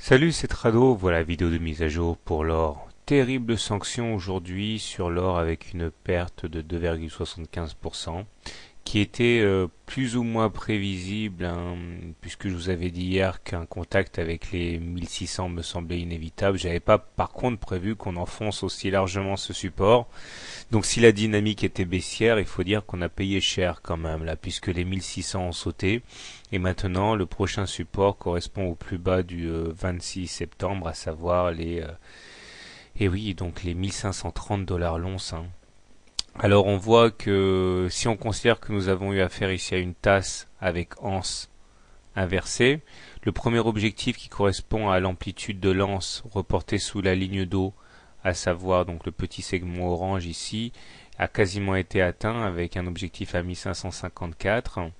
Salut, c'est Trado, voilà la vidéo de mise à jour pour l'or. Terrible sanction aujourd'hui sur l'or avec une perte de 2,75% qui était plus ou moins prévisible, hein, puisque je vous avais dit hier qu'un contact avec les 1600 me semblait inévitable. J'avais pas par contre prévu qu'on enfonce aussi largement ce support. Donc si la dynamique était baissière, il faut dire qu'on a payé cher quand même là, puisque les 1600 ont sauté. Et maintenant, le prochain support correspond au plus bas du 26 septembre, à savoir et oui, donc les 1530 dollars l'once, hein. Alors on voit que si on considère que nous avons eu affaire ici à une tasse avec anse inversée, le premier objectif qui correspond à l'amplitude de l'anse reportée sous la ligne d'eau, à savoir donc le petit segment orange ici, a quasiment été atteint avec un objectif à 1554.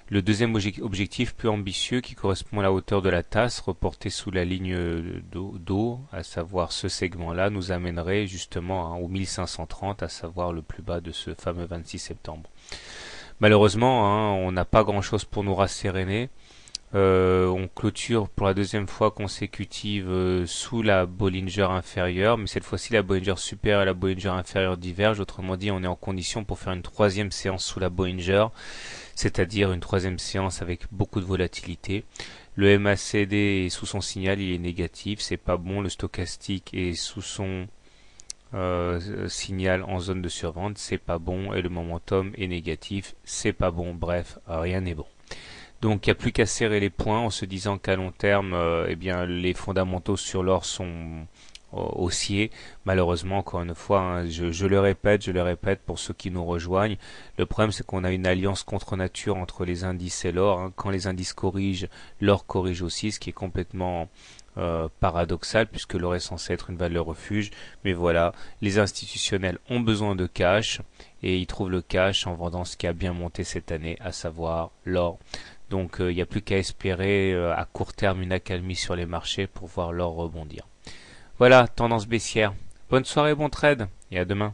Le deuxième objectif plus ambitieux qui correspond à la hauteur de la tasse reportée sous la ligne d'eau, à savoir ce segment-là, nous amènerait justement au 1530, à savoir le plus bas de ce fameux 26 septembre. Malheureusement, hein, on n'a pas grand-chose pour nous rasséréner. On clôture pour la deuxième fois consécutive sous la Bollinger inférieure, mais cette fois-ci la Bollinger supérieure et la Bollinger inférieure divergent. Autrement dit, on est en condition pour faire une troisième séance sous la Bollinger, c'est-à-dire une troisième séance avec beaucoup de volatilité. Le MACD est sous son signal, il est négatif, c'est pas bon. Le stochastique est sous son signal en zone de survente, c'est pas bon. Et le momentum est négatif, c'est pas bon. Bref, rien n'est bon. Donc il n'y a plus qu'à serrer les poings en se disant qu'à long terme, eh bien, les fondamentaux sur l'or sont haussiers. Malheureusement, encore une fois, hein, je le répète pour ceux qui nous rejoignent, le problème c'est qu'on a une alliance contre nature entre les indices et l'or, hein. Quand les indices corrigent, l'or corrige aussi, ce qui est complètement paradoxal puisque l'or est censé être une valeur refuge. Mais voilà, les institutionnels ont besoin de cash et ils trouvent le cash en vendant ce qui a bien monté cette année, à savoir l'or. Donc il n'y a plus qu'à espérer à court terme une accalmie sur les marchés pour voir l'or rebondir. Voilà, tendance baissière. Bonne soirée, bon trade et à demain.